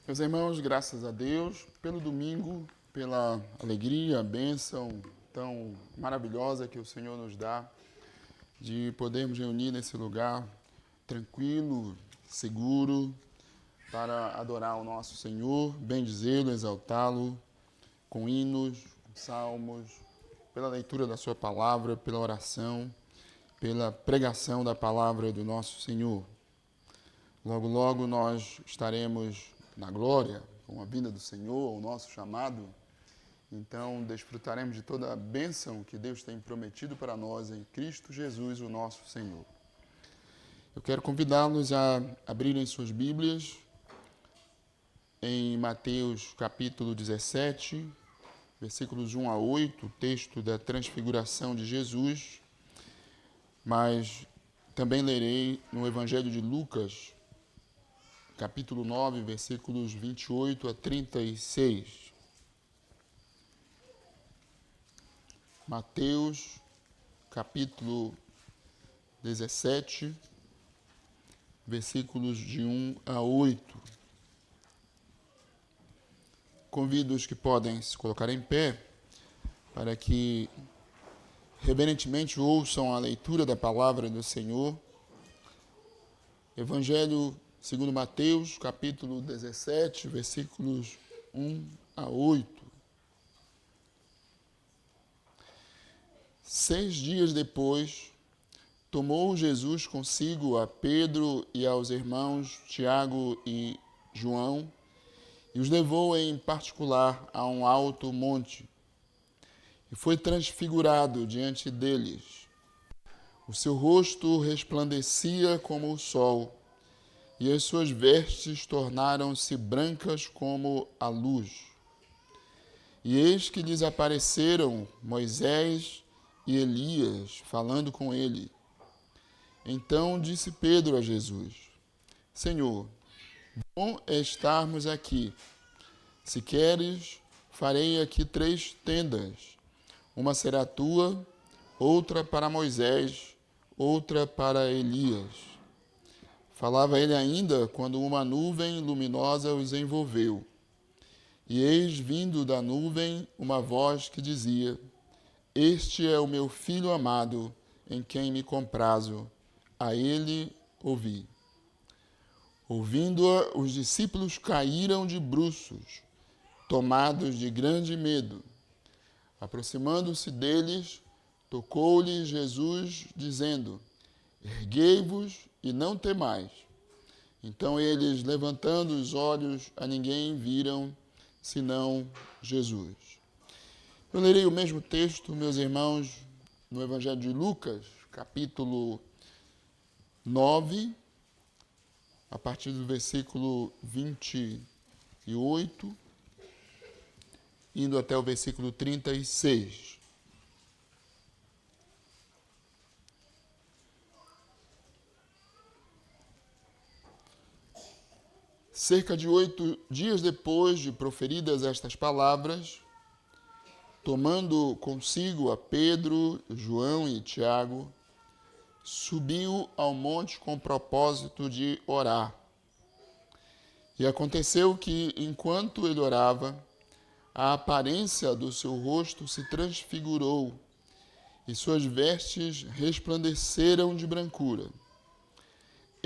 Meus irmãos, graças a Deus pelo domingo, pela alegria, a bênção tão maravilhosa que o Senhor nos dá de podermos reunir nesse lugar tranquilo, seguro, para adorar o nosso Senhor, bendizê-lo, exaltá-lo com hinos, salmos, pela leitura da sua palavra, pela oração, pela pregação da palavra do nosso Senhor. Logo, logo nós estaremos na glória, com a vinda do Senhor, o nosso chamado. Então, desfrutaremos de toda a bênção que Deus tem prometido para nós em Cristo Jesus, o nosso Senhor. Eu quero convidá-los a abrirem suas Bíblias em Mateus capítulo 17, versículos 1 a 8, o texto da transfiguração de Jesus, mas também lerei no Evangelho de Lucas, capítulo 9, versículos 28 a 36. Mateus, capítulo 17, versículos de 1 a 8. Convido os que podem se colocar em pé para que reverentemente ouçam a leitura da palavra do Senhor. Evangelho segundo Mateus, capítulo 17, versículos 1 a 8. 6 dias depois, tomou Jesus consigo a Pedro e aos irmãos Tiago e João e os levou em particular a um alto monte e foi transfigurado diante deles. O seu rosto resplandecia como o sol e as suas vestes tornaram-se brancas como a luz. E eis que lhes apareceram Moisés e Elias, falando com ele. Então disse Pedro a Jesus: Senhor, bom é estarmos aqui. Se queres, farei aqui 3 tendas. Uma será tua, outra para Moisés, outra para Elias. Falava ele ainda quando uma nuvem luminosa os envolveu. E eis vindo da nuvem uma voz que dizia: Este é o meu filho amado, em quem me comprazo. A ele ouvi. Ouvindo-a, os discípulos caíram de bruços, tomados de grande medo. Aproximando-se deles, tocou-lhes Jesus, dizendo: Erguei-vos e não temais. Então eles, levantando os olhos, a ninguém viram, senão Jesus. Eu lerei o mesmo texto, meus irmãos, no Evangelho de Lucas, capítulo 9, a partir do versículo 28, indo até o versículo 36. Cerca de 8 dias depois de proferidas estas palavras, tomando consigo a Pedro, João e Tiago, subiu ao monte com o propósito de orar. E aconteceu que, enquanto ele orava, a aparência do seu rosto se transfigurou e suas vestes resplandeceram de brancura.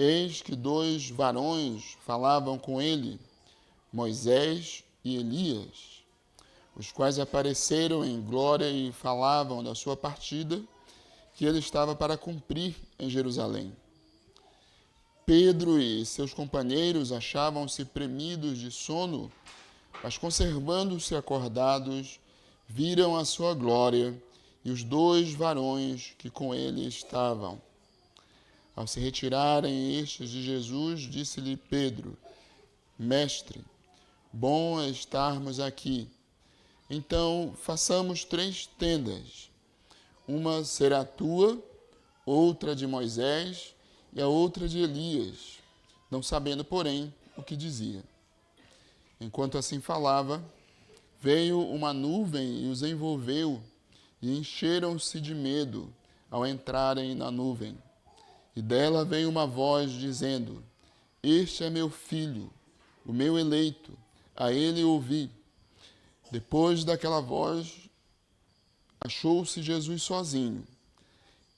Eis que 2 varões falavam com ele, Moisés e Elias, os quais apareceram em glória e falavam da sua partida, que ele estava para cumprir em Jerusalém. Pedro e seus companheiros achavam-se premidos de sono, mas conservando-se acordados, viram a sua glória e os 2 varões que com ele estavam. Ao se retirarem estes de Jesus, disse-lhe Pedro: Mestre, bom é estarmos aqui. Então façamos 3 tendas. Uma será tua, outra de Moisés e a outra de Elias, não sabendo, porém, o que dizia. Enquanto assim falava, veio uma nuvem e os envolveu, e encheram-se de medo ao entrarem na nuvem. E dela veio uma voz dizendo: Este é meu filho, o meu eleito, a ele ouvi. Depois daquela voz, achou-se Jesus sozinho.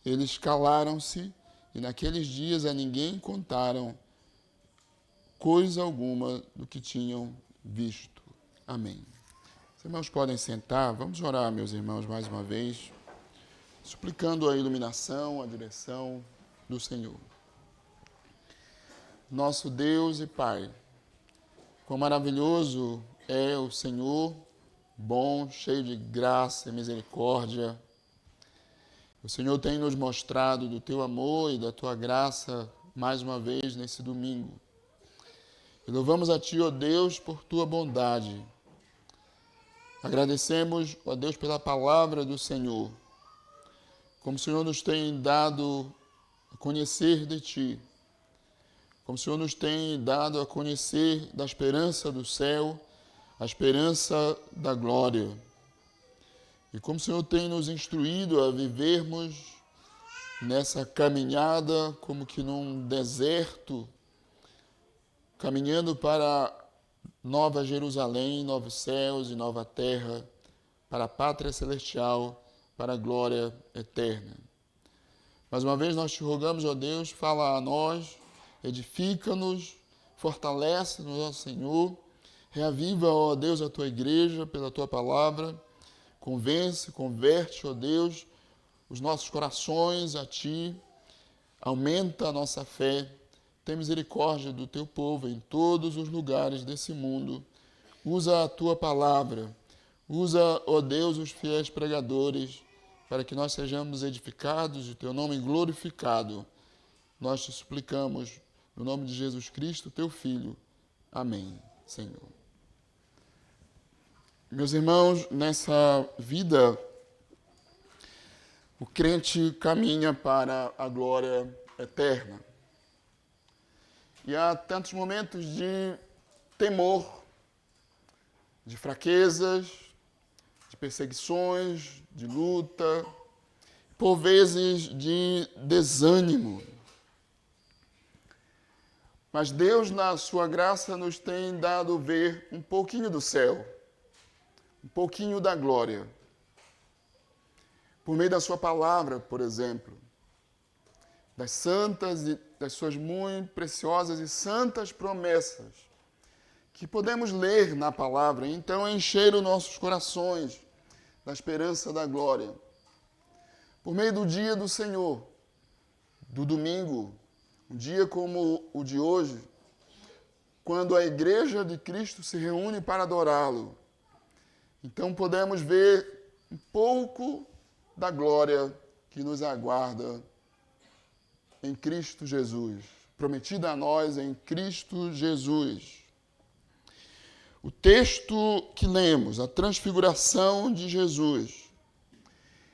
Eles calaram-se e naqueles dias a ninguém contaram coisa alguma do que tinham visto. Amém. Os irmãos podem sentar. Vamos orar, meus irmãos, mais uma vez, suplicando a iluminação, a direção do Senhor. Nosso Deus e Pai, quão maravilhoso é o Senhor, bom, cheio de graça e misericórdia. O Senhor tem nos mostrado do teu amor e da tua graça mais uma vez nesse domingo. E louvamos a ti, ó Deus, por tua bondade. Agradecemos, ó Deus, pela palavra do Senhor. Como o Senhor nos tem dado a conhecer de ti. Como o Senhor nos tem dado a conhecer da esperança do céu, a esperança da glória. E como o Senhor tem nos instruído a vivermos nessa caminhada, como que num deserto, caminhando para Nova Jerusalém, novos céus e nova terra, para a pátria celestial, para a glória eterna. Mais uma vez nós te rogamos, ó Deus, fala a nós, edifica-nos, fortalece-nos, ó Senhor, reaviva, ó Deus, a tua igreja pela tua palavra, converte, ó Deus, os nossos corações a ti, aumenta a nossa fé, tem misericórdia do teu povo em todos os lugares desse mundo, usa a tua palavra, usa, ó Deus, os fiéis pregadores, para que nós sejamos edificados e o teu nome glorificado. Nós te suplicamos, no nome de Jesus Cristo, teu Filho. Amém, Senhor. Meus irmãos, nessa vida, o crente caminha para a glória eterna. E há tantos momentos de temor, de fraquezas, de perseguições, de luta, por vezes de desânimo. Mas Deus, na sua graça, nos tem dado ver um pouquinho do céu, um pouquinho da glória. Por meio da sua palavra, por exemplo, das santas e das suas muito preciosas e santas promessas que podemos ler na palavra, então encher os nossos corações da esperança da glória. Por meio do dia do Senhor, do domingo, um dia como o de hoje, quando a igreja de Cristo se reúne para adorá-lo, então podemos ver um pouco da glória que nos aguarda em Cristo Jesus, prometida a nós em Cristo Jesus. O texto que lemos, a transfiguração de Jesus,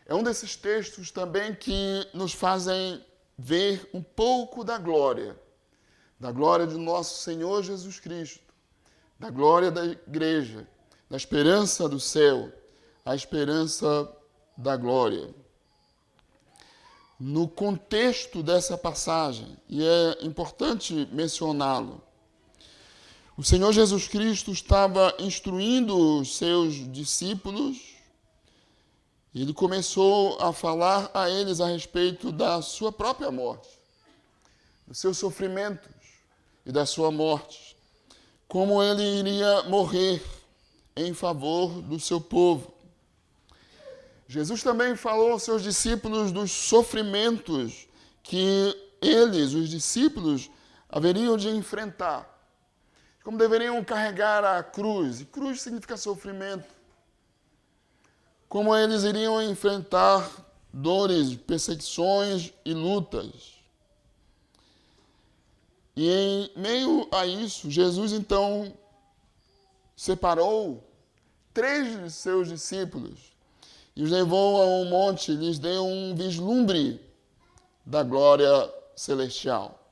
é um desses textos também que nos fazem ver um pouco da glória de nosso Senhor Jesus Cristo, da glória da igreja, da esperança do céu, a esperança da glória. No contexto dessa passagem, e é importante mencioná-lo, o Senhor Jesus Cristo estava instruindo os seus discípulos. Ele começou a falar a eles a respeito da sua própria morte, dos seus sofrimentos e da sua morte, como ele iria morrer em favor do seu povo. Jesus também falou aos seus discípulos dos sofrimentos que eles, os discípulos, haveriam de enfrentar, como deveriam carregar a cruz, e cruz significa sofrimento, como eles iriam enfrentar dores, perseguições e lutas. E em meio a isso, Jesus então separou 3 de seus discípulos e os levou a um monte e lhes deu um vislumbre da glória celestial.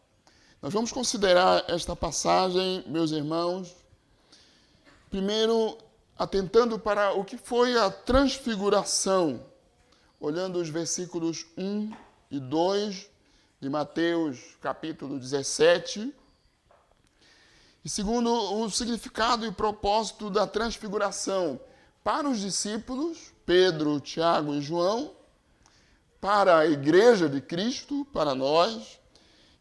Nós vamos considerar esta passagem, meus irmãos, primeiro atentando para o que foi a transfiguração, olhando os versículos 1 e 2 de Mateus capítulo 17, E segundo, o significado e propósito da transfiguração para os discípulos, Pedro, Tiago e João, para a Igreja de Cristo, para nós,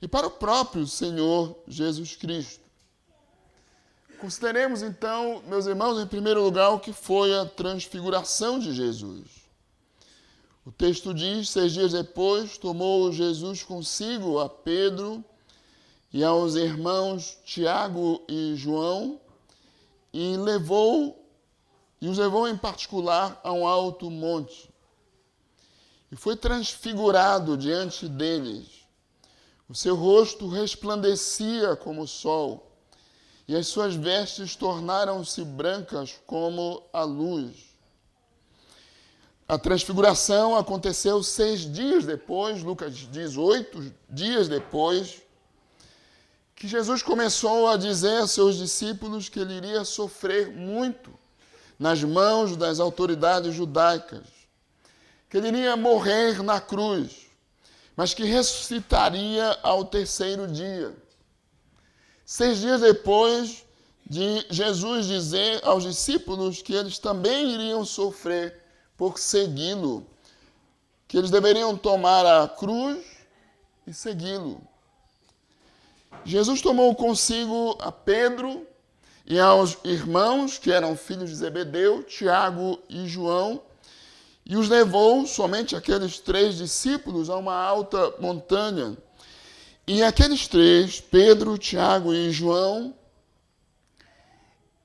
e para o próprio Senhor Jesus Cristo. Consideremos então, meus irmãos, em primeiro lugar, o que foi a transfiguração de Jesus. O texto diz: 6 dias depois, tomou Jesus consigo a Pedro e aos irmãos Tiago e João e os levou em particular a um alto monte. E foi transfigurado diante deles. O seu rosto resplandecia como o sol, e as suas vestes tornaram-se brancas como a luz. A transfiguração aconteceu 6 dias depois, Lucas diz 8 dias depois, que Jesus começou a dizer a seus discípulos que ele iria sofrer muito nas mãos das autoridades judaicas, que ele iria morrer na cruz, mas que ressuscitaria ao 3º dia. 6 dias depois de Jesus dizer aos discípulos que eles também iriam sofrer por segui-lo, que eles deveriam tomar a cruz e segui-lo. Jesus tomou consigo a Pedro e aos irmãos, que eram filhos de Zebedeu, Tiago e João, e os levou, somente aqueles 3 discípulos, a uma alta montanha. E aqueles 3, Pedro, Tiago e João,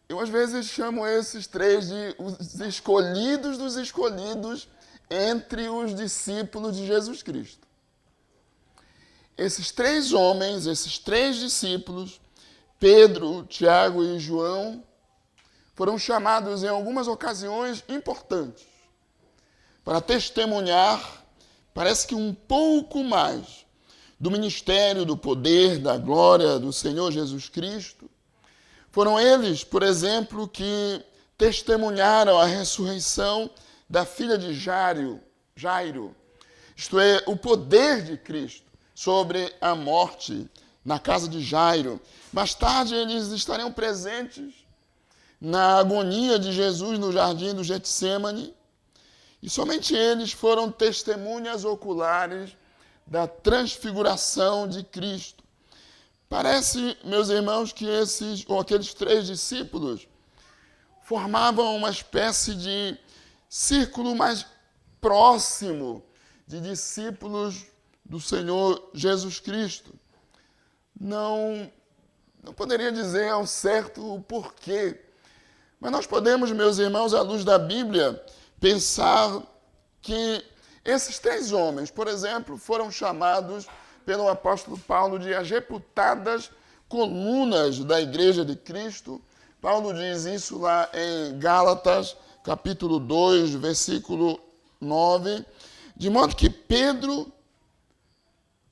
eu às vezes chamo esses 3 de os escolhidos dos escolhidos entre os discípulos de Jesus Cristo. Esses 3 homens, esses 3 discípulos, Pedro, Tiago e João, foram chamados em algumas ocasiões importantes para testemunhar, parece que um pouco mais, do ministério, do poder, da glória do Senhor Jesus Cristo. Foram eles, por exemplo, que testemunharam a ressurreição da filha de Jairo, isto é, o poder de Cristo sobre a morte na casa de Jairo. Mais tarde, eles estariam presentes na agonia de Jesus no jardim do Getsêmani, e somente eles foram testemunhas oculares da transfiguração de Cristo. Parece, meus irmãos, que aqueles 3 discípulos formavam uma espécie de círculo mais próximo de discípulos do Senhor Jesus Cristo. Não poderia dizer ao certo o porquê, mas nós podemos, meus irmãos, à luz da Bíblia, pensar que esses 3 homens, por exemplo, foram chamados pelo apóstolo Paulo de as reputadas colunas da Igreja de Cristo. Paulo diz isso lá em Gálatas, capítulo 2, versículo 9, de modo que Pedro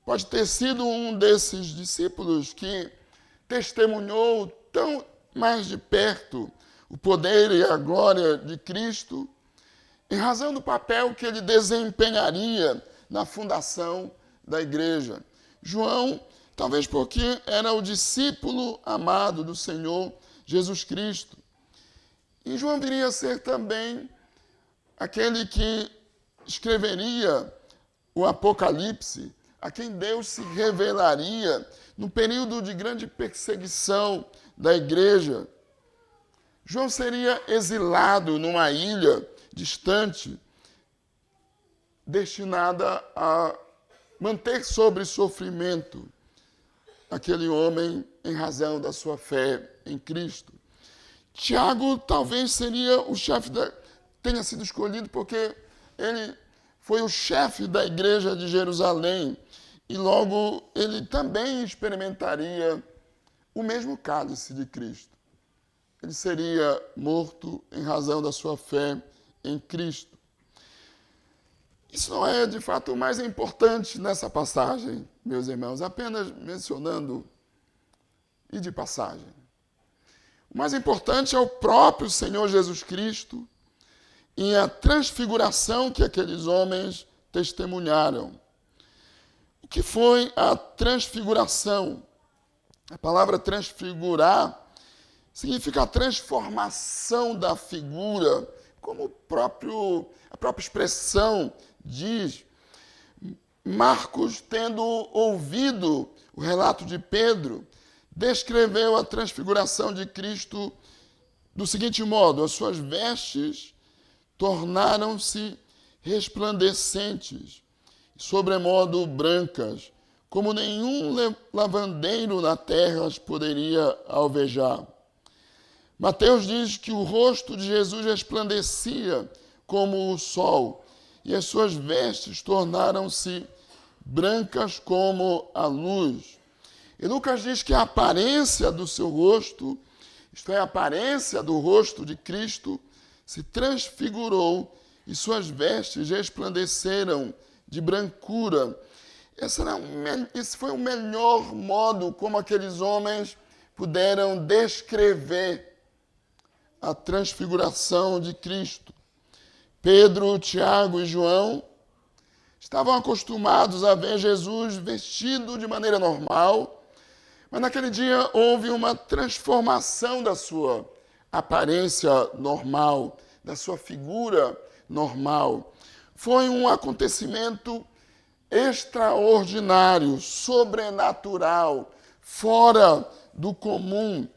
pode ter sido um desses discípulos que testemunhou tão mais de perto o poder e a glória de Cristo, em razão do papel que ele desempenharia na fundação da igreja. João, talvez porque era o discípulo amado do Senhor Jesus Cristo. E João viria a ser também aquele que escreveria o Apocalipse, a quem Deus se revelaria no período de grande perseguição da igreja. João seria exilado numa ilha distante, destinada a manter sob sofrimento aquele homem em razão da sua fé em Cristo. Tiago talvez seria o chefe tenha sido escolhido porque ele foi o chefe da igreja de Jerusalém e logo ele também experimentaria o mesmo cálice de Cristo. Ele seria morto em razão da sua fé em Cristo. Isso não é, de fato, o mais importante nessa passagem, meus irmãos, apenas mencionando e de passagem. O mais importante é o próprio Senhor Jesus Cristo e a transfiguração que aqueles homens testemunharam. O que foi a transfiguração? A palavra transfigurar significa a transformação da figura, como a própria expressão diz. Marcos, tendo ouvido o relato de Pedro, descreveu a transfiguração de Cristo do seguinte modo: as suas vestes tornaram-se resplandecentes, sobremodo brancas, como nenhum lavandeiro na terra as poderia alvejar. Mateus diz que o rosto de Jesus resplandecia como o sol, e as suas vestes tornaram-se brancas como a luz. E Lucas diz que a aparência do seu rosto, isto é, a aparência do rosto de Cristo, se transfigurou e suas vestes resplandeceram de brancura. Esse foi o melhor modo como aqueles homens puderam descrever a transfiguração de Cristo. Pedro, Tiago e João estavam acostumados a ver Jesus vestido de maneira normal, mas naquele dia houve uma transformação da sua aparência normal, da sua figura normal. Foi um acontecimento extraordinário, sobrenatural, fora do comum.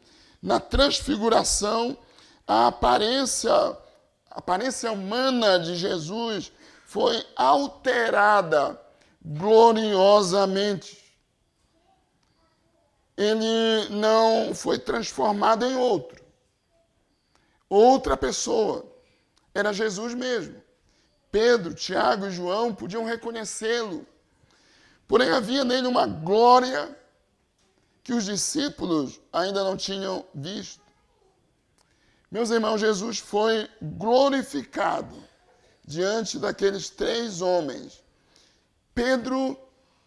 Na transfiguração, a aparência humana de Jesus foi alterada gloriosamente. Ele não foi transformado em outra pessoa. Era Jesus mesmo. Pedro, Tiago e João podiam reconhecê-lo. Porém, havia nele uma glória que os discípulos ainda não tinham visto. Meus irmãos, Jesus foi glorificado diante daqueles 3 homens. Pedro,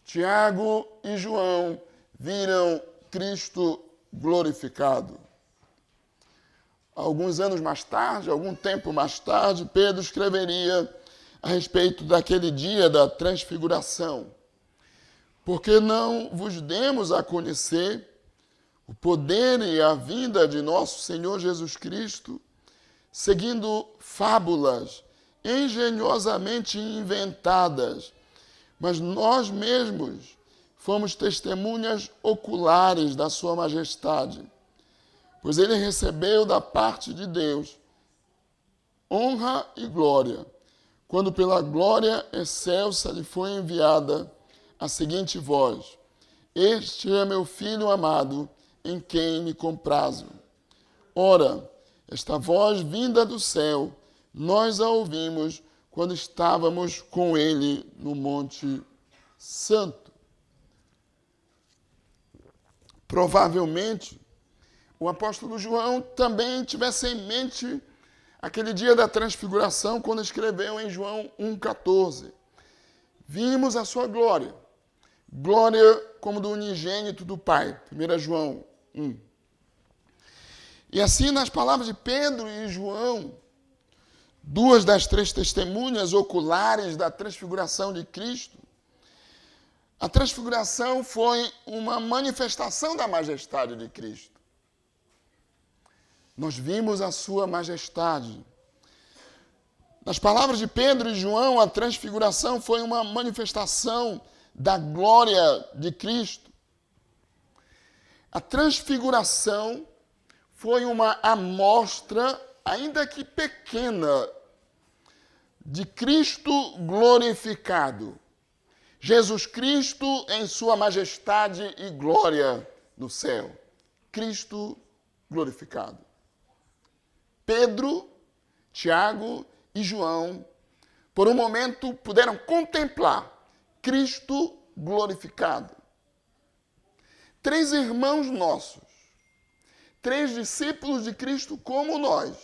Tiago e João viram Cristo glorificado. Alguns anos mais tarde, algum tempo mais tarde, Pedro escreveria a respeito daquele dia da transfiguração. Porque não vos demos a conhecer o poder e a vinda de nosso Senhor Jesus Cristo, seguindo fábulas engenhosamente inventadas, mas nós mesmos fomos testemunhas oculares da sua majestade, pois ele recebeu da parte de Deus honra e glória, quando pela glória excelsa lhe foi enviada a seguinte voz: este é meu Filho amado, em quem me comprazo. Ora, esta voz vinda do céu, nós a ouvimos quando estávamos com ele no Monte Santo. Provavelmente, o apóstolo João também tivesse em mente aquele dia da transfiguração, quando escreveu em João 1,14. Vimos a sua glória, glória como do unigênito do Pai. 1 João 1. E assim, nas palavras de Pedro e João, 2 das 3 testemunhas oculares da transfiguração de Cristo, a transfiguração foi uma manifestação da majestade de Cristo. Nós vimos a sua majestade. Nas palavras de Pedro e João, a transfiguração foi uma manifestação da glória de Cristo. A transfiguração foi uma amostra, ainda que pequena, de Cristo glorificado. Jesus Cristo em sua majestade e glória no céu. Cristo glorificado. Pedro, Tiago e João, por um momento, puderam contemplar Cristo glorificado. 3 irmãos nossos, 3 discípulos de Cristo como nós,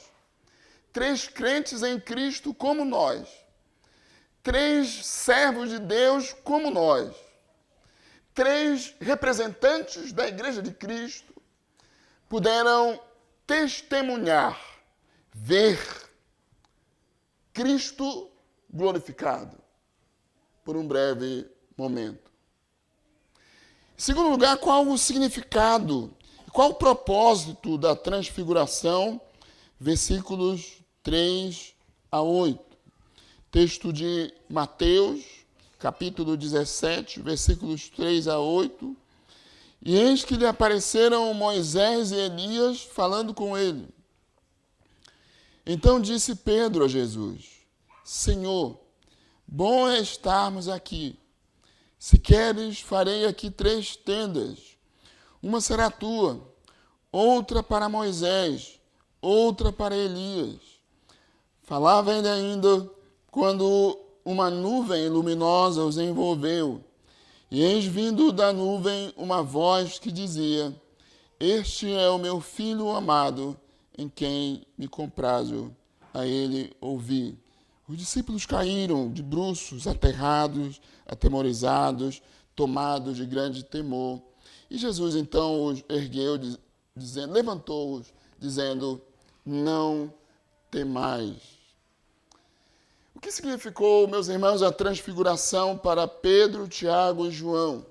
3 crentes em Cristo como nós, 3 servos de Deus como nós, 3 representantes da Igreja de Cristo puderam testemunhar, ver Cristo glorificado por um breve momento. Em segundo lugar, qual o significado, qual o propósito da transfiguração? Versículos 3 a 8. Texto de Mateus, capítulo 17, versículos 3 a 8. E eis que lhe apareceram Moisés e Elias falando com ele. Então disse Pedro a Jesus: Senhor, bom é estarmos aqui. Se queres, farei aqui 3 tendas. Uma será tua, outra para Moisés, outra para Elias. Falava ele ainda quando uma nuvem luminosa os envolveu. E eis vindo da nuvem uma voz que dizia: Este é o meu filho amado, em quem me comprazo a ele ouvir. Os discípulos caíram de bruços, aterrados, atemorizados, tomados de grande temor. E Jesus então os ergueu, levantou-os, dizendo: Não temais. O que significou, meus irmãos, a transfiguração para Pedro, Tiago e João?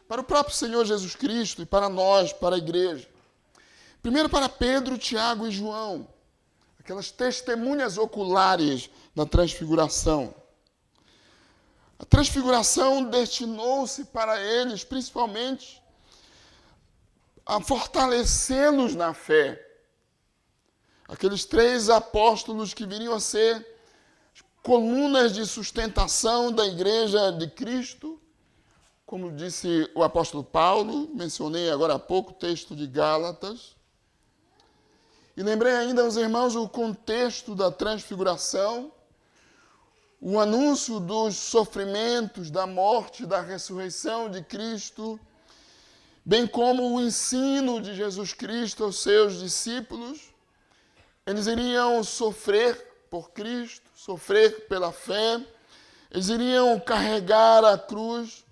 Para o próprio Senhor Jesus Cristo e para nós, para a igreja. Primeiro para Pedro, Tiago e João, aquelas testemunhas oculares da transfiguração. A transfiguração destinou-se para eles, principalmente, a fortalecê-los na fé. Aqueles 3 apóstolos que viriam a ser colunas de sustentação da igreja de Cristo, como disse o apóstolo Paulo, mencionei agora há pouco o texto de Gálatas. E lembrei ainda aos irmãos o contexto da transfiguração, o anúncio dos sofrimentos, da morte, da ressurreição de Cristo, bem como o ensino de Jesus Cristo aos seus discípulos. Eles iriam sofrer por Cristo, sofrer pela fé, eles iriam carregar a cruz,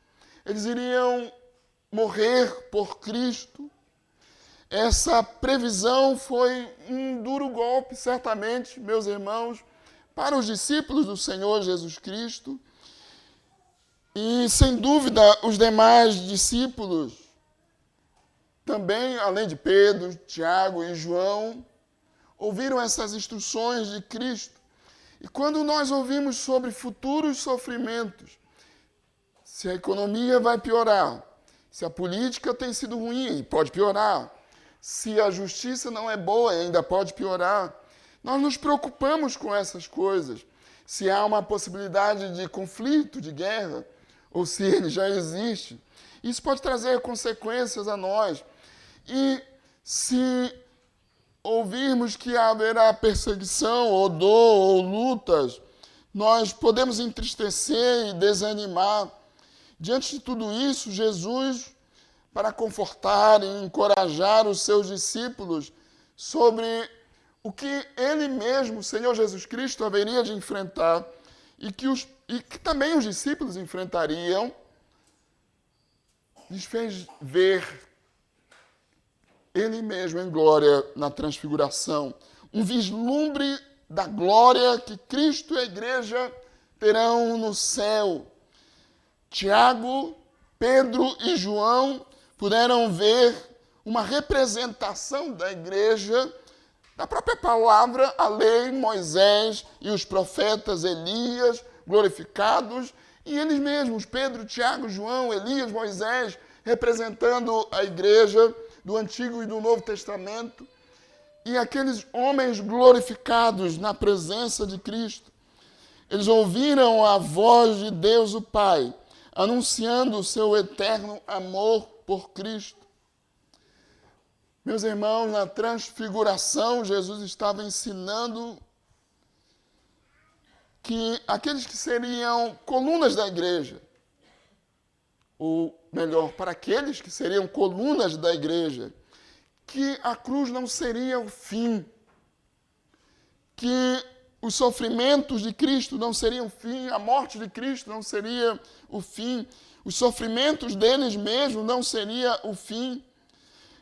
eles iriam morrer por Cristo. Essa previsão foi um duro golpe, certamente, meus irmãos, para os discípulos do Senhor Jesus Cristo. E, sem dúvida, os demais discípulos, também, além de Pedro, Tiago e João, ouviram essas instruções de Cristo. E quando nós ouvimos sobre futuros sofrimentos, se a economia vai piorar, se a política tem sido ruim, pode piorar, se a justiça não é boa, ainda pode piorar, nós nos preocupamos com essas coisas. Se há uma possibilidade de conflito, de guerra, ou se ele já existe, isso pode trazer consequências a nós. E se ouvirmos que haverá perseguição, ou dor, ou lutas, nós podemos entristecer e desanimar. Diante de tudo isso, Jesus, para confortar e encorajar os seus discípulos sobre o que ele mesmo, o Senhor Jesus Cristo, haveria de enfrentar e que também os discípulos enfrentariam, lhes fez ver ele mesmo em glória na transfiguração. Um vislumbre da glória que Cristo e a igreja terão no céu. Tiago, Pedro e João puderam ver uma representação da igreja, da própria palavra, a lei, Moisés e os profetas Elias glorificados, e eles mesmos, Pedro, Tiago, João, Elias, Moisés, representando a igreja do Antigo e do Novo Testamento, e aqueles homens glorificados na presença de Cristo. Eles ouviram a voz de Deus o Pai, anunciando o seu eterno amor por Cristo. Meus irmãos, na transfiguração, Jesus estava ensinando que aqueles que seriam colunas da igreja, ou melhor, para aqueles que seriam colunas da igreja, que a cruz não seria o fim, que os sofrimentos de Cristo não seriam o fim, a morte de Cristo não seria o fim, os sofrimentos deles mesmos não seria o fim.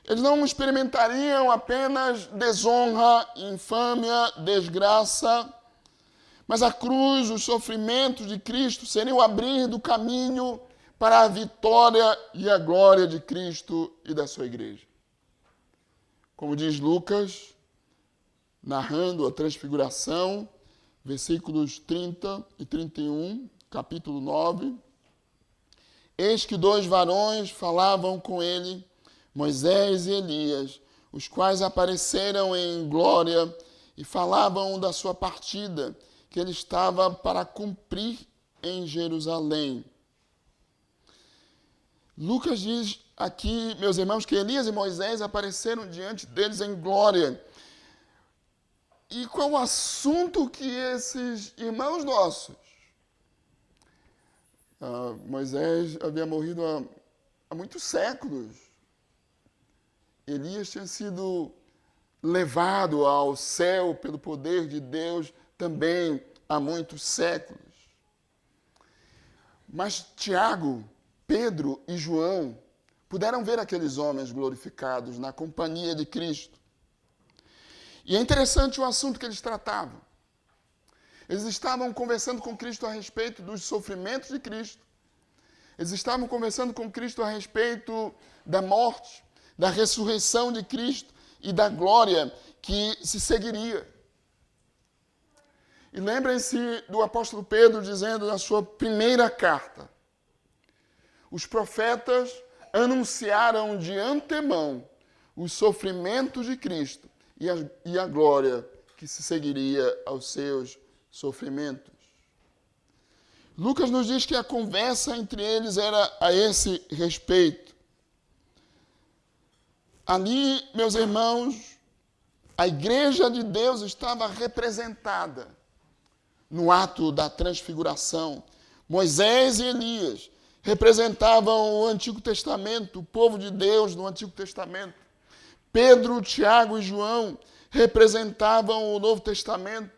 Eles não experimentariam apenas desonra, infâmia, desgraça, mas a cruz, os sofrimentos de Cristo seriam o abrir do caminho para a vitória e a glória de Cristo e da sua igreja. Como diz Lucas, narrando a transfiguração, versículos 30 e 31, capítulo 9. Eis que 2 varões falavam com ele, Moisés e Elias, os quais apareceram em glória e falavam da sua partida, que ele estava para cumprir em Jerusalém. Lucas diz aqui, meus irmãos, que Elias e Moisés apareceram diante deles em glória. E qual o assunto que esses irmãos nossos? Moisés havia morrido há muitos séculos. Elias tinha sido levado ao céu pelo poder de Deus também há muitos séculos. Mas Tiago, Pedro e João puderam ver aqueles homens glorificados na companhia de Cristo. E é interessante o assunto que eles tratavam. Eles estavam conversando com Cristo a respeito dos sofrimentos de Cristo. Eles estavam conversando com Cristo a respeito da morte, da ressurreição de Cristo e da glória que se seguiria. E lembrem-se do apóstolo Pedro dizendo na sua primeira carta: os profetas anunciaram de antemão os sofrimentos de Cristo e a glória que se seguiria aos seus sofrimentos. Lucas nos diz que a conversa entre eles era a esse respeito. Ali, meus irmãos, a igreja de Deus estava representada no ato da transfiguração. Moisés e Elias representavam o Antigo Testamento, o povo de Deus no Antigo Testamento. Pedro, Tiago e João representavam o Novo Testamento,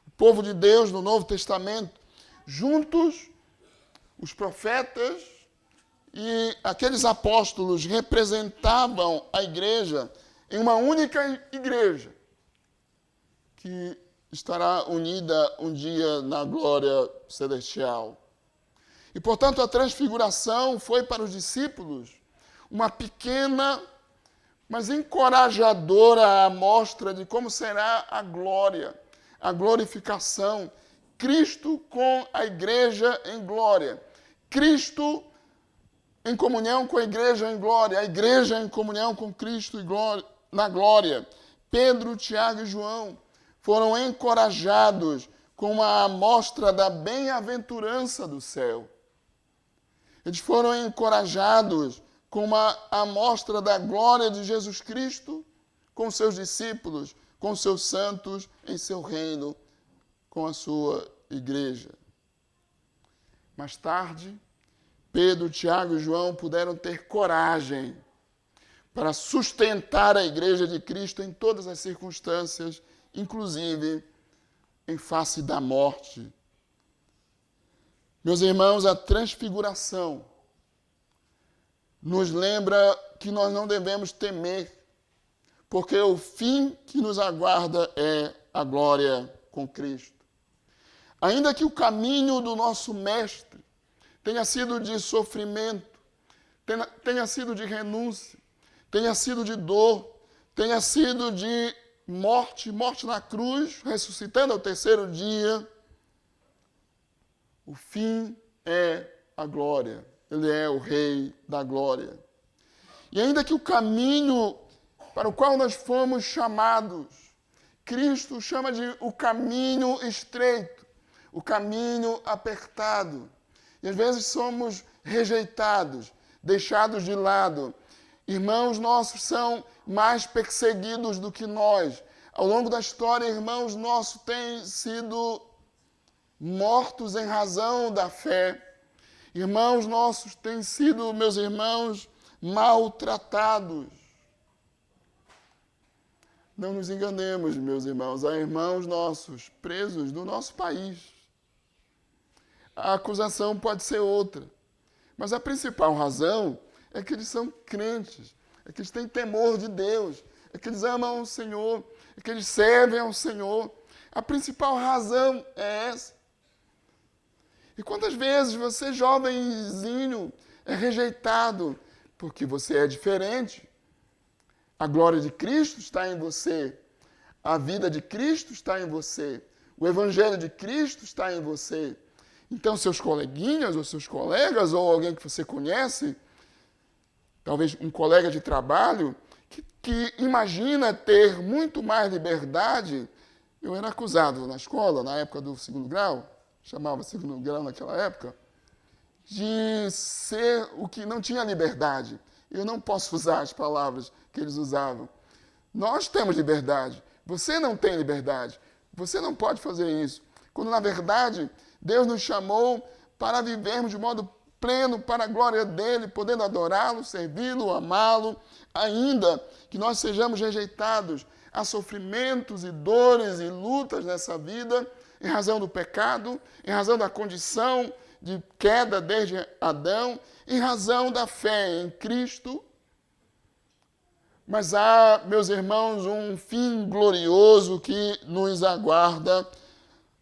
o povo de Deus no Novo Testamento. Juntos, os profetas e aqueles apóstolos representavam a igreja em uma única igreja, que estará unida um dia na glória celestial. E, portanto, a transfiguração foi para os discípulos uma pequena, mas encorajadora amostra de como será a glória, a glorificação. Cristo com a igreja em glória. Cristo em comunhão com a igreja em glória. A igreja em comunhão com Cristo na glória. Pedro, Tiago e João foram encorajados com uma amostra da bem-aventurança do céu. Eles foram encorajados com uma amostra da glória de Jesus Cristo com seus discípulos, com seus santos em seu reino, com a sua igreja. Mais tarde, Pedro, Tiago e João puderam ter coragem para sustentar a igreja de Cristo em todas as circunstâncias, inclusive em face da morte. Meus irmãos, a transfiguração nos lembra que nós não devemos temer, porque o fim que nos aguarda é a glória com Cristo. Ainda que o caminho do nosso Mestre tenha sido de sofrimento, tenha sido de renúncia, tenha sido de dor, tenha sido de morte na cruz, ressuscitando ao terceiro dia, o fim é a glória. Ele é o Rei da glória. E ainda que o caminho para o qual nós fomos chamados, Cristo chama de o caminho estreito, o caminho apertado. E às vezes somos rejeitados, deixados de lado. Irmãos nossos são mais perseguidos do que nós. Ao longo da história, irmãos nossos têm sido mortos em razão da fé. Irmãos nossos têm sido, meus irmãos, maltratados. Não nos enganemos, meus irmãos. Há irmãos nossos presos no nosso país. A acusação pode ser outra. Mas a principal razão é que eles são crentes, é que eles têm temor de Deus, é que eles amam o Senhor, é que eles servem ao Senhor. A principal razão é essa. E quantas vezes você, jovenzinho, é rejeitado porque você é diferente? A glória de Cristo está em você. A vida de Cristo está em você. O Evangelho de Cristo está em você. Então, seus coleguinhas ou seus colegas, ou alguém que você conhece, talvez um colega de trabalho, que imagina ter muito mais liberdade. Eu era acusado na escola, na época do segundo grau, chamava segundo grau naquela época, de ser o que não tinha liberdade. Eu não posso usar as palavras que eles usavam. Nós temos liberdade. Você não tem liberdade. Você não pode fazer isso. Quando, na verdade, Deus nos chamou para vivermos de modo pleno para a glória dele, podendo adorá-lo, servi-lo, amá-lo, ainda que nós sejamos rejeitados. Há sofrimentos e dores e lutas nessa vida, em razão do pecado, em razão da condição de queda desde Adão, em razão da fé em Cristo. Mas há, meus irmãos, um fim glorioso que nos aguarda.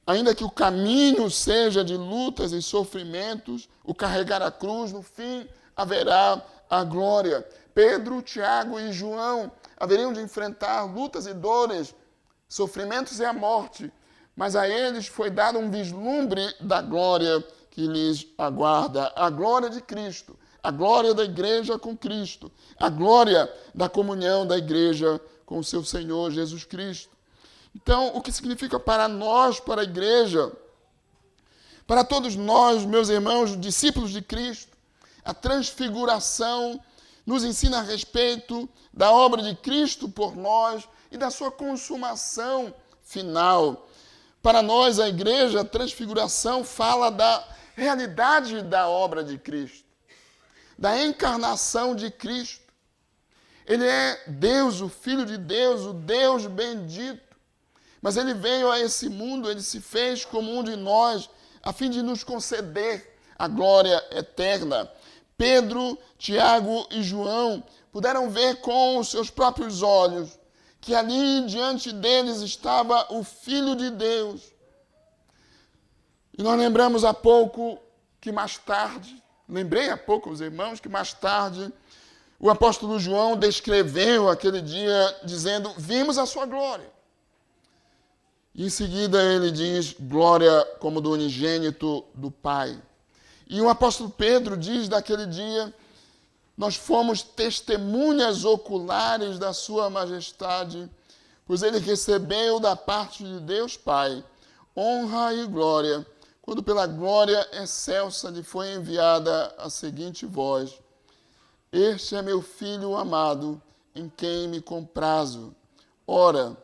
Ainda que o caminho seja de lutas e sofrimentos, o carregar a cruz, no fim haverá a glória. Pedro, Tiago e João haveriam de enfrentar lutas e dores, sofrimentos e a morte, mas a eles foi dado um vislumbre da glória que lhes aguarda, a glória de Cristo, a glória da igreja com Cristo, a glória da comunhão da igreja com o seu Senhor Jesus Cristo. Então, o que significa para nós, para a igreja, para todos nós, meus irmãos, discípulos de Cristo, a transfiguração nos ensina a respeito da obra de Cristo por nós e da sua consumação final. Para nós, a igreja, a transfiguração fala da realidade da obra de Cristo, da encarnação de Cristo. Ele é Deus, o Filho de Deus, o Deus bendito. Mas ele veio a esse mundo, ele se fez como um de nós, a fim de nos conceder a glória eterna. Pedro, Tiago e João puderam ver com os seus próprios olhos que ali diante deles estava o Filho de Deus. E nós lembramos há pouco que mais tarde, lembrei há pouco os irmãos que mais tarde o apóstolo João descreveu aquele dia dizendo: vimos a sua glória. E em seguida ele diz, glória como do unigênito do Pai. E o apóstolo Pedro diz daquele dia, nós fomos testemunhas oculares da sua majestade, pois ele recebeu da parte de Deus Pai honra e glória, quando pela glória excelsa lhe foi enviada a seguinte voz: este é meu filho amado, em quem me comprazo. Ora,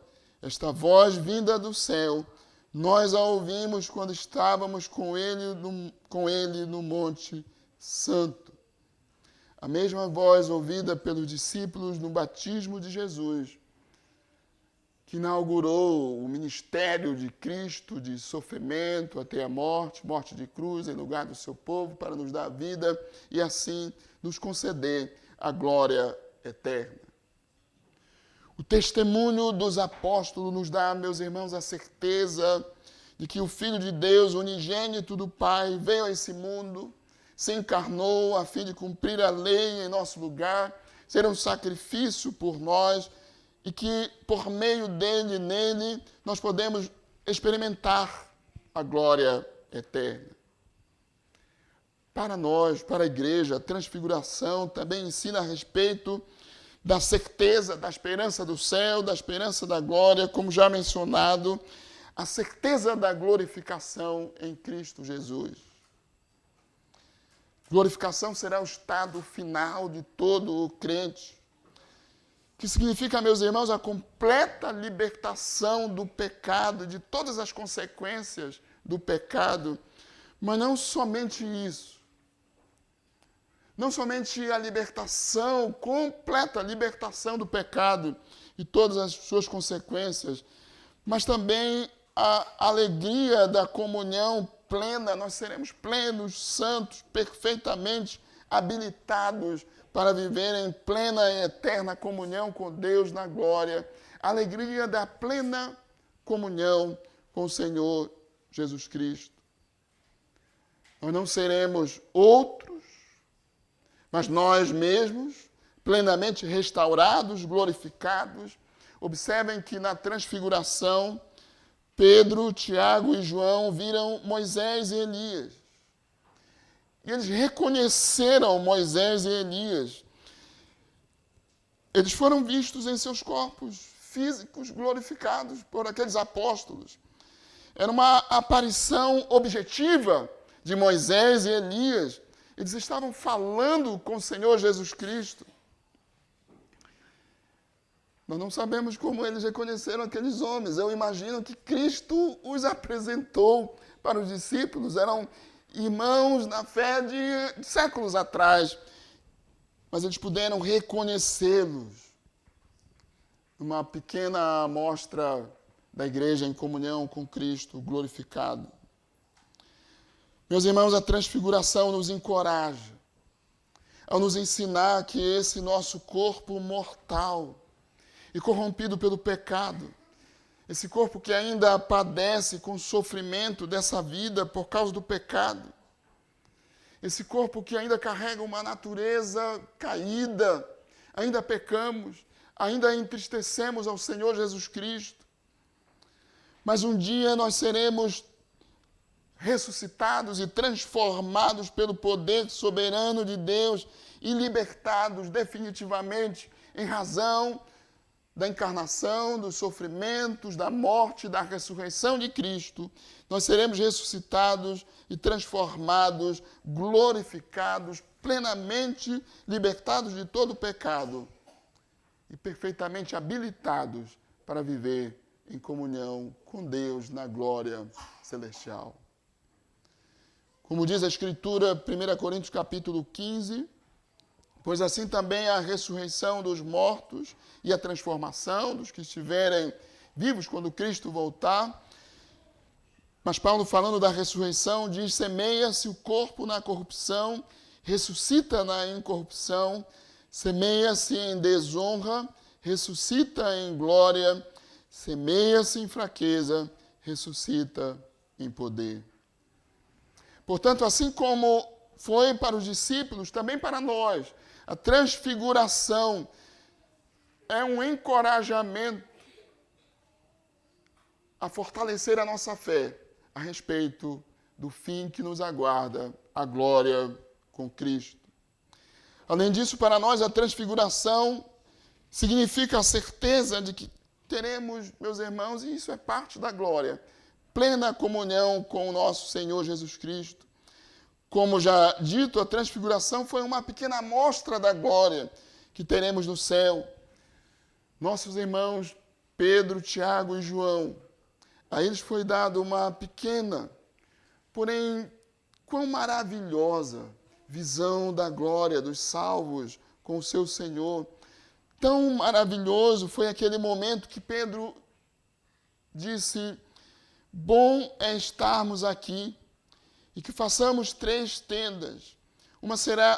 esta voz vinda do céu, nós a ouvimos quando estávamos com ele no Monte Santo. A mesma voz ouvida pelos discípulos no batismo de Jesus, que inaugurou o ministério de Cristo de sofrimento até a morte, morte de cruz em lugar do seu povo, para nos dar vida e assim nos conceder a glória eterna. O testemunho dos apóstolos nos dá, meus irmãos, a certeza de que o Filho de Deus, unigênito do Pai, veio a esse mundo, se encarnou a fim de cumprir a lei em nosso lugar, ser um sacrifício por nós e que, por meio dele, nele, nós podemos experimentar a glória eterna. Para nós, para a igreja, a transfiguração também ensina a respeito da certeza, da esperança do céu, da esperança da glória, como já mencionado, a certeza da glorificação em Cristo Jesus. Glorificação será o estado final de todo o crente, que significa, meus irmãos, a completa libertação do pecado, de todas as consequências do pecado, mas não somente isso. Não somente a libertação, completa libertação do pecado e todas as suas consequências, mas também a alegria da comunhão plena. Nós seremos plenos, santos, perfeitamente habilitados para viver em plena e eterna comunhão com Deus na glória. A alegria da plena comunhão com o Senhor Jesus Cristo. Nós não seremos outros, mas nós mesmos, plenamente restaurados, glorificados. Observem que na transfiguração, Pedro, Tiago e João viram Moisés e Elias. E eles reconheceram Moisés e Elias. Eles foram vistos em seus corpos físicos glorificados por aqueles apóstolos. Era uma aparição objetiva de Moisés e Elias. Eles estavam falando com o Senhor Jesus Cristo. Nós não sabemos como eles reconheceram aqueles homens. Eu imagino que Cristo os apresentou para os discípulos. Eram irmãos na fé de séculos atrás. Mas eles puderam reconhecê-los. Uma pequena amostra da igreja em comunhão com Cristo glorificado. Meus irmãos, a transfiguração nos encoraja ao nos ensinar que esse nosso corpo mortal e corrompido pelo pecado, esse corpo que ainda padece com o sofrimento dessa vida por causa do pecado, esse corpo que ainda carrega uma natureza caída, ainda pecamos, ainda entristecemos ao Senhor Jesus Cristo, mas um dia nós seremos ressuscitados e transformados pelo poder soberano de Deus e libertados definitivamente em razão da encarnação, dos sofrimentos, da morte, da ressurreição de Cristo. Nós seremos ressuscitados e transformados, glorificados, plenamente libertados de todo pecado e perfeitamente habilitados para viver em comunhão com Deus na glória celestial. Como diz a Escritura, 1 Coríntios capítulo 15, pois assim também a ressurreição dos mortos e a transformação dos que estiverem vivos quando Cristo voltar. Mas Paulo, falando da ressurreição, diz: semeia-se o corpo na corrupção, ressuscita na incorrupção, semeia-se em desonra, ressuscita em glória, semeia-se em fraqueza, ressuscita em poder. Portanto, assim como foi para os discípulos, também para nós, a transfiguração é um encorajamento a fortalecer a nossa fé a respeito do fim que nos aguarda, a glória com Cristo. Além disso, para nós, a transfiguração significa a certeza de que teremos, meus irmãos, e isso é parte da glória, plena comunhão com o nosso Senhor Jesus Cristo. Como já dito, a transfiguração foi uma pequena amostra da glória que teremos no céu. Nossos irmãos Pedro, Tiago e João, a eles foi dada uma pequena, porém quão maravilhosa visão da glória dos salvos com o seu Senhor. Tão maravilhoso foi aquele momento que Pedro disse: bom é estarmos aqui e que façamos 3 tendas. Uma será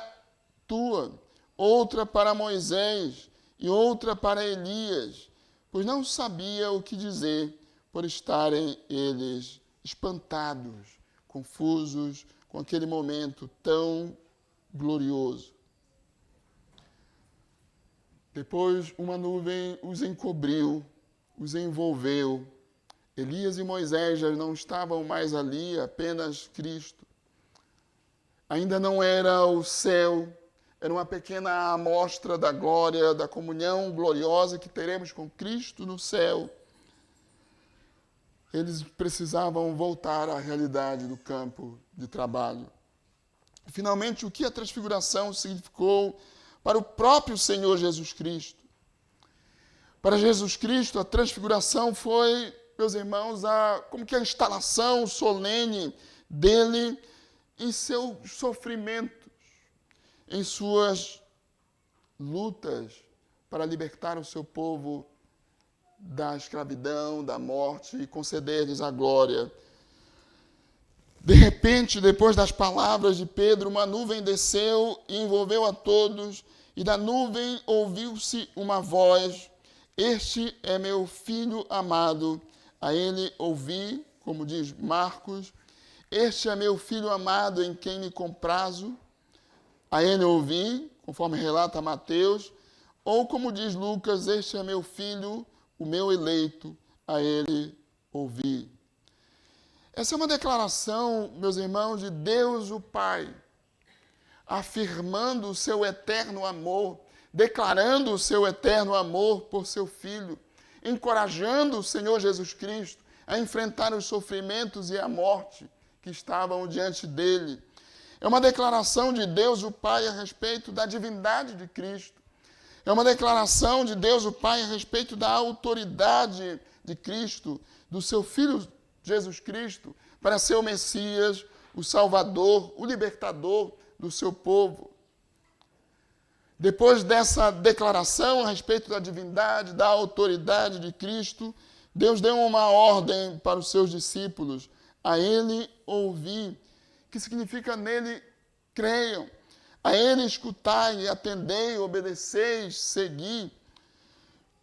tua, outra para Moisés e outra para Elias, pois não sabia o que dizer, por estarem eles espantados, confusos com aquele momento tão glorioso. Depois uma nuvem os encobriu, os envolveu. Elias e Moisés já não estavam mais ali, apenas Cristo. Ainda não era o céu, era uma pequena amostra da glória, da comunhão gloriosa que teremos com Cristo no céu. Eles precisavam voltar à realidade do campo de trabalho. Finalmente, o que a transfiguração significou para o próprio Senhor Jesus Cristo? Para Jesus Cristo, a transfiguração foi, meus irmãos, como que a instalação solene dele em seus sofrimentos, em suas lutas para libertar o seu povo da escravidão, da morte e conceder-lhes a glória. De repente, depois das palavras de Pedro, uma nuvem desceu e envolveu a todos, e da nuvem ouviu-se uma voz: este é meu filho amado, a ele ouvi, como diz Marcos, este é meu filho amado em quem me comprazo, a ele ouvi, conforme relata Mateus, ou como diz Lucas, este é meu filho, o meu eleito, a ele ouvi. Essa é uma declaração, meus irmãos, de Deus o Pai, afirmando o seu eterno amor, declarando o seu eterno amor por seu Filho, encorajando o Senhor Jesus Cristo a enfrentar os sofrimentos e a morte que estavam diante dele. É uma declaração de Deus o Pai a respeito da divindade de Cristo. É uma declaração de Deus o Pai a respeito da autoridade de Cristo, do seu Filho Jesus Cristo, para ser o Messias, o Salvador, o libertador do seu povo. Depois dessa declaração a respeito da divindade, da autoridade de Cristo, Deus deu uma ordem para os seus discípulos, a ele ouvir, que significa nele creiam, a ele escutai, atendei, obedeceis, segui.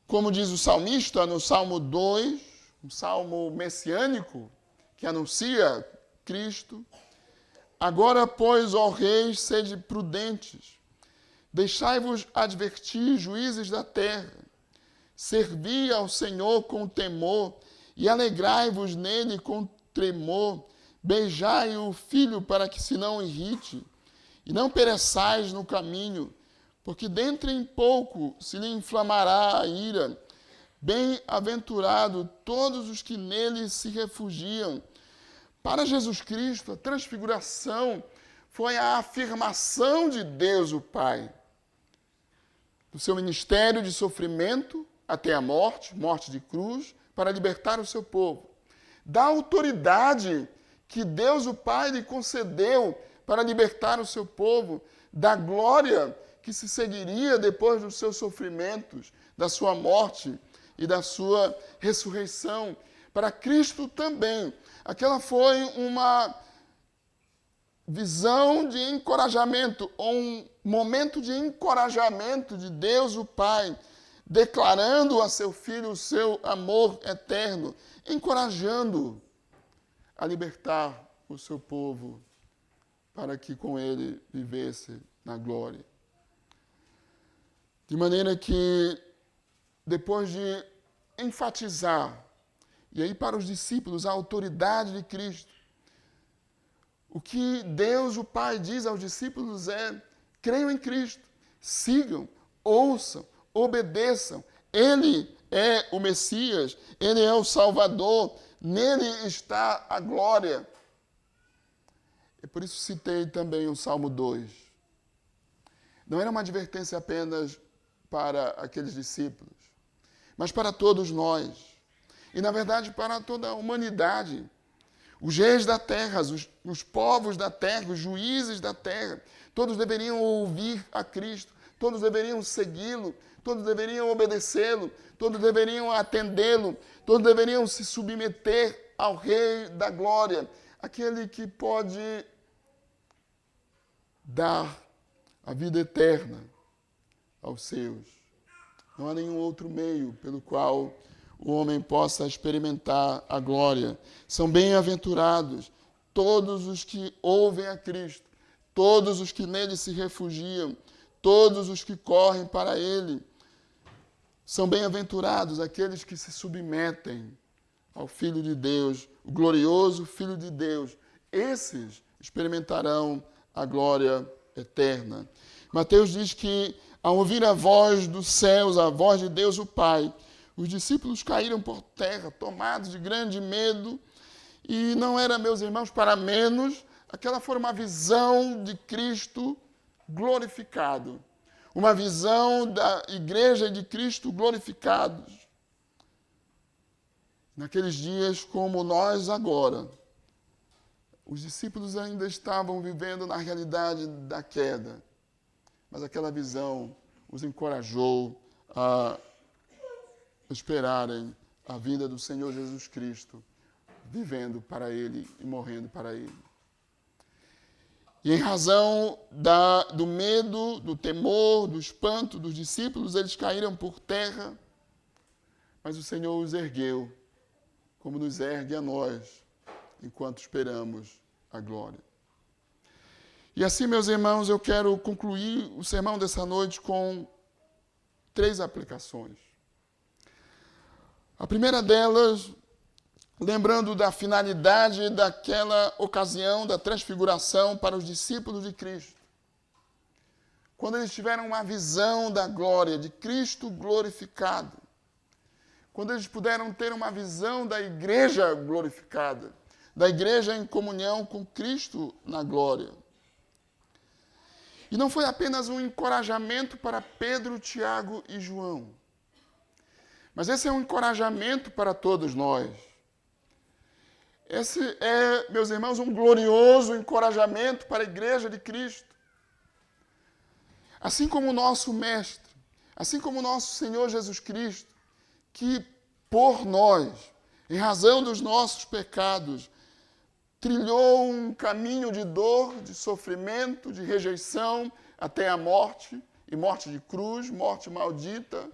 Como diz o salmista no Salmo 2, um salmo messiânico, que anuncia Cristo. Agora, pois, ó reis, sede prudentes, deixai-vos advertir, juízes da terra, servi ao Senhor com temor e alegrai-vos nele com tremor, beijai o filho para que se não irrite, e não pereçais no caminho, porque dentro em pouco se lhe inflamará a ira. Bem-aventurado todos os que nele se refugiam. Para Jesus Cristo, a transfiguração foi a afirmação de Deus o Pai, do seu ministério de sofrimento até a morte, morte de cruz, para libertar o seu povo. Da autoridade que Deus o Pai lhe concedeu para libertar o seu povo, da glória que se seguiria depois dos seus sofrimentos, da sua morte e da sua ressurreição. Para Cristo também. Aquela foi uma visão de encorajamento, ou um momento de encorajamento de Deus o Pai, declarando a seu Filho o seu amor eterno, encorajando-o a libertar o seu povo para que com ele vivesse na glória. De maneira que, depois de enfatizar, e aí para os discípulos, a autoridade de Cristo, o que Deus, o Pai, diz aos discípulos é: creiam em Cristo, sigam, ouçam, obedeçam. Ele é o Messias, ele é o Salvador, nele está a glória. E por isso citei também o Salmo 2. Não era uma advertência apenas para aqueles discípulos, mas para todos nós. E, na verdade, para toda a humanidade. Os reis da terra, os povos da terra, os juízes da terra, todos deveriam ouvir a Cristo, todos deveriam segui-lo, todos deveriam obedecê-lo, todos deveriam atendê-lo, todos deveriam se submeter ao Rei da Glória, aquele que pode dar a vida eterna aos seus. Não há nenhum outro meio pelo qual o homem possa experimentar a glória. São bem-aventurados todos os que ouvem a Cristo, todos os que nele se refugiam, todos os que correm para ele. São bem-aventurados aqueles que se submetem ao Filho de Deus, o glorioso Filho de Deus. Esses experimentarão a glória eterna. Mateus diz que, ao ouvir a voz dos céus, a voz de Deus o Pai, os discípulos caíram por terra, tomados de grande medo, e não era, meus irmãos, para menos, aquela foi uma visão de Cristo glorificado, uma visão da igreja de Cristo glorificados. Naqueles dias, como nós agora, os discípulos ainda estavam vivendo na realidade da queda, mas aquela visão os encorajou a esperarem a vinda do Senhor Jesus Cristo, vivendo para Ele e morrendo para Ele. E em razão do medo, do temor, do espanto dos discípulos, eles caíram por terra, mas o Senhor os ergueu, como nos ergue a nós, enquanto esperamos a glória. E assim, meus irmãos, eu quero concluir o sermão dessa noite com 3 aplicações. A primeira delas, lembrando da finalidade daquela ocasião da transfiguração para os discípulos de Cristo. Quando eles tiveram uma visão da glória de Cristo glorificado. Quando eles puderam ter uma visão da igreja glorificada, da igreja em comunhão com Cristo na glória. E não foi apenas um encorajamento para Pedro, Tiago e João. Mas esse é um encorajamento para todos nós. Esse é, meus irmãos, um glorioso encorajamento para a igreja de Cristo. Assim como o nosso Mestre, assim como o nosso Senhor Jesus Cristo, que por nós, em razão dos nossos pecados, trilhou um caminho de dor, de sofrimento, de rejeição, até a morte, e morte de cruz, morte maldita.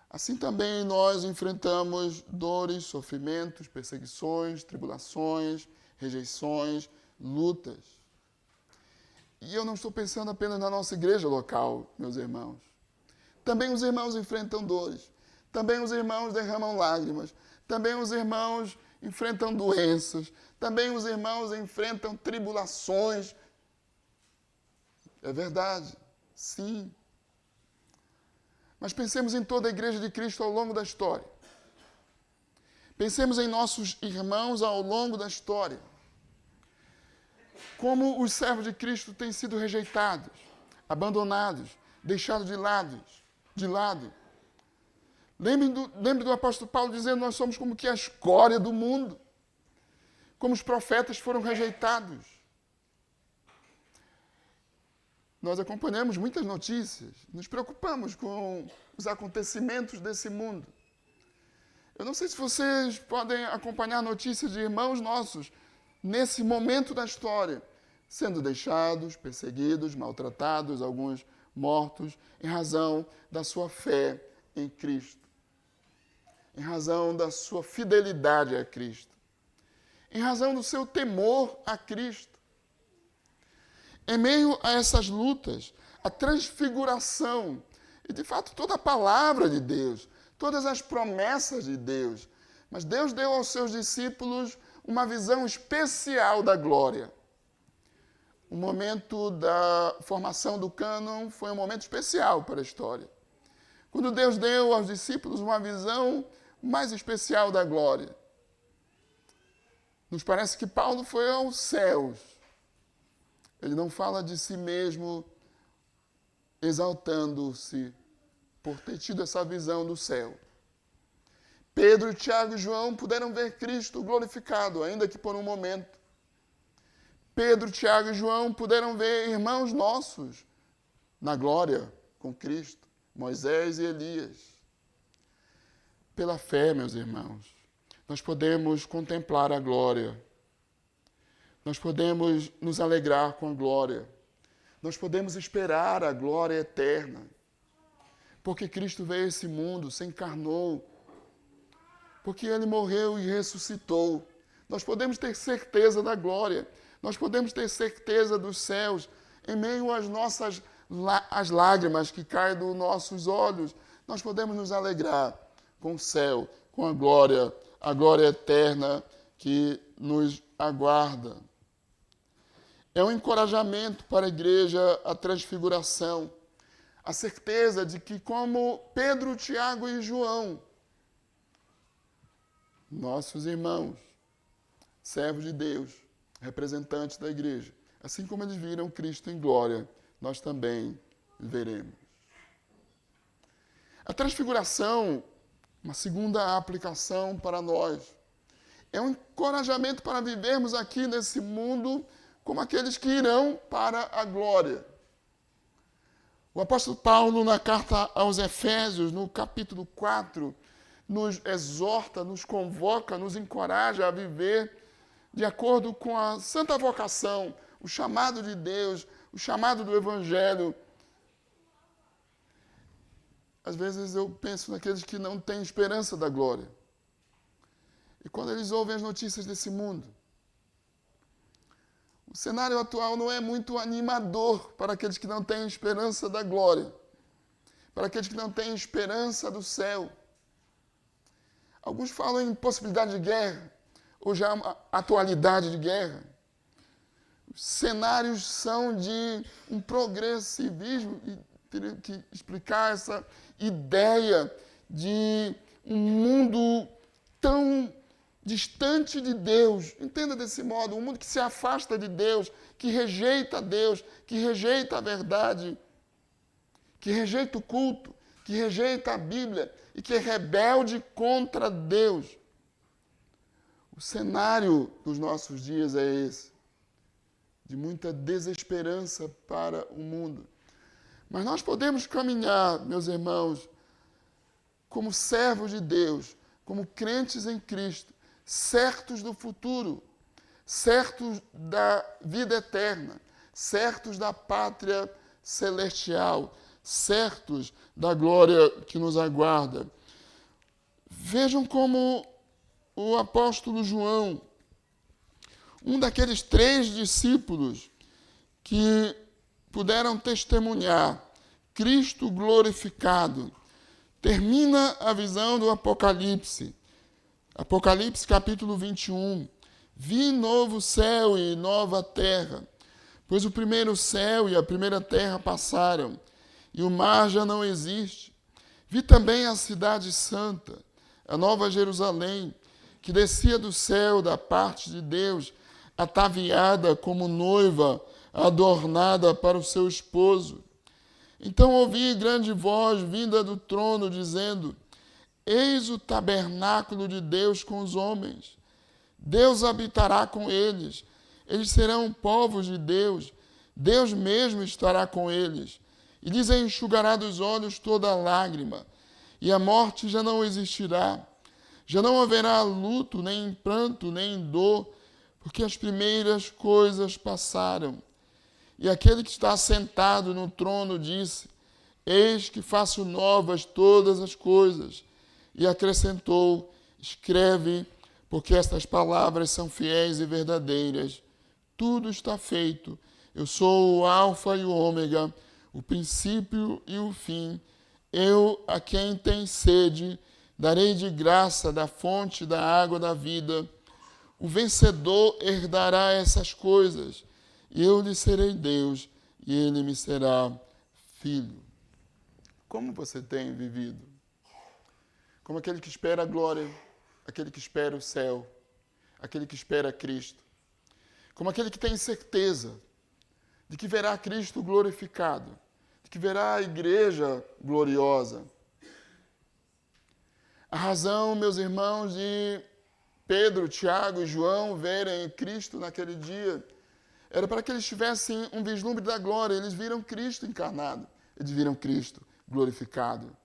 Assim também nós enfrentamos dores, sofrimentos, perseguições, tribulações, rejeições, lutas. E eu não estou pensando apenas na nossa igreja local, meus irmãos. Também os irmãos enfrentam dores. Também os irmãos derramam lágrimas. Também os irmãos enfrentam doenças. Também os irmãos enfrentam tribulações. É verdade, sim. Mas pensemos em toda a igreja de Cristo ao longo da história. Pensemos em nossos irmãos ao longo da história. Como os servos de Cristo têm sido rejeitados, abandonados, deixados de lado. Lembre do apóstolo Paulo dizendo: nós somos como que a escória do mundo. Como os profetas foram rejeitados. Nós acompanhamos muitas notícias, nos preocupamos com os acontecimentos desse mundo. Eu não sei se vocês podem acompanhar notícias de irmãos nossos nesse momento da história, sendo deixados, perseguidos, maltratados, alguns mortos, em razão da sua fé em Cristo, em razão da sua fidelidade a Cristo, em razão do seu temor a Cristo. Em meio a essas lutas, a transfiguração, e de fato toda a palavra de Deus, todas as promessas de Deus, mas Deus deu aos seus discípulos uma visão especial da glória. O momento da formação do cânon foi um momento especial para a história. Quando Deus deu aos discípulos uma visão mais especial da glória. Nos parece que Paulo foi aos céus. Ele não fala de si mesmo exaltando-se por ter tido essa visão do céu. Pedro, Tiago e João puderam ver Cristo glorificado, ainda que por um momento. Pedro, Tiago e João puderam ver irmãos nossos na glória com Cristo, Moisés e Elias. Pela fé, meus irmãos, nós podemos contemplar a glória. Nós podemos nos alegrar com a glória. Nós podemos esperar a glória eterna. Porque Cristo veio a esse mundo, se encarnou. Porque Ele morreu e ressuscitou. Nós podemos ter certeza da glória. Nós podemos ter certeza dos céus. Em meio às nossas as lágrimas que caem dos nossos olhos, nós podemos nos alegrar com o céu, com a glória eterna que nos aguarda. É um encorajamento para a igreja a transfiguração, a certeza de que, como Pedro, Tiago e João, nossos irmãos, servos de Deus, representantes da igreja, assim como eles viram Cristo em glória, nós também veremos. A transfiguração, uma segunda aplicação para nós, é um encorajamento para vivermos aqui nesse mundo como aqueles que irão para a glória. O apóstolo Paulo, na carta aos Efésios, no capítulo 4, nos exorta, nos convoca, nos encoraja a viver de acordo com a santa vocação, o chamado de Deus, o chamado do Evangelho. Às vezes eu penso naqueles que não têm esperança da glória. E quando eles ouvem as notícias desse mundo, O cenário atual não é muito animador para aqueles que não têm esperança da glória, para aqueles que não têm esperança do céu. Alguns falam em possibilidade de guerra, ou já uma atualidade de guerra. Os cenários são de um progressivismo, e teria que explicar essa ideia de um mundo tão distante de Deus. Entenda desse modo, um mundo que se afasta de Deus, que rejeita Deus, que rejeita a verdade, que rejeita o culto, que rejeita a Bíblia e que é rebelde contra Deus. O cenário dos nossos dias é esse, de muita desesperança para o mundo. Mas nós podemos caminhar, meus irmãos, como servos de Deus, como crentes em Cristo, certos do futuro, certos da vida eterna, certos da pátria celestial, certos da glória que nos aguarda. Vejam como o apóstolo João, um daqueles 3 discípulos que puderam testemunhar Cristo glorificado, termina a visão do Apocalipse. Apocalipse capítulo 21. Vi novo céu e nova terra, pois o primeiro céu e a primeira terra passaram, e o mar já não existe. Vi também a cidade santa, a nova Jerusalém, que descia do céu da parte de Deus, ataviada como noiva, adornada para o seu esposo. Então ouvi grande voz vinda do trono, dizendo: Eis o tabernáculo de Deus com os homens. Deus habitará com eles. Eles serão povos de Deus. Deus mesmo estará com eles. E lhes enxugará dos olhos toda lágrima. E a morte já não existirá. Já não haverá luto, nem pranto, nem dor, porque as primeiras coisas passaram. E aquele que está sentado no trono disse: Eis que faço novas todas as coisas. E acrescentou: Escreve, porque estas palavras são fiéis e verdadeiras. Tudo está feito. Eu sou o Alfa e o Ômega, o princípio e o fim. Eu, a quem tem sede, darei de graça da fonte da água da vida. O vencedor herdará essas coisas, e eu lhe serei Deus, e ele me será filho. Como você tem vivido? Como aquele que espera a glória, aquele que espera o céu, aquele que espera Cristo. Como aquele que tem certeza de que verá Cristo glorificado, de que verá a igreja gloriosa. A razão, meus irmãos, de Pedro, Tiago e João verem Cristo naquele dia era para que eles tivessem um vislumbre da glória. Eles viram Cristo encarnado, eles viram Cristo glorificado.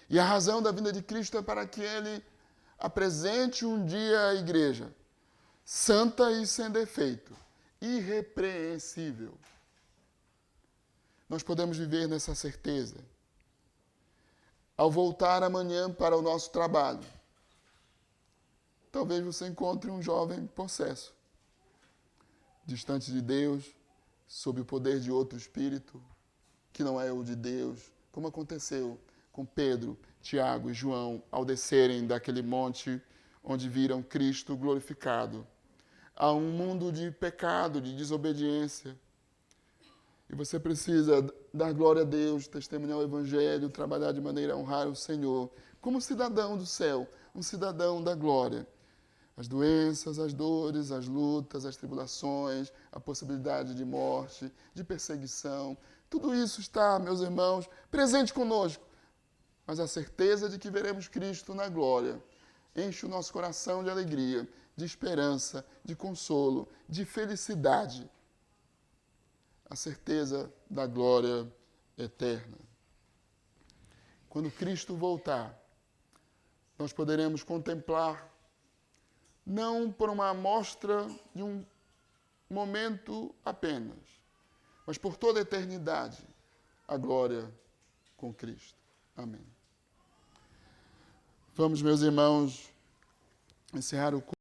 E a razão da vinda de Cristo é para que ele apresente um dia a igreja santa e sem defeito, irrepreensível. Nós podemos viver nessa certeza. Ao voltar amanhã para o nosso trabalho, talvez você encontre um jovem possesso, distante de Deus, sob o poder de outro espírito, que não é o de Deus, como aconteceu com Pedro, Tiago e João, ao descerem daquele monte onde viram Cristo glorificado. Há um mundo de pecado, de desobediência. E você precisa dar glória a Deus, testemunhar o Evangelho, trabalhar de maneira a honrar o Senhor, como cidadão do céu, um cidadão da glória. As doenças, as dores, as lutas, as tribulações, a possibilidade de morte, de perseguição, tudo isso está, meus irmãos, presente conosco. Mas a certeza de que veremos Cristo na glória enche o nosso coração de alegria, de esperança, de consolo, de felicidade. A certeza da glória eterna. Quando Cristo voltar, nós poderemos contemplar, não por uma amostra de um momento apenas, mas por toda a eternidade, a glória com Cristo. Amém. Vamos, meus irmãos, encerrar o culto.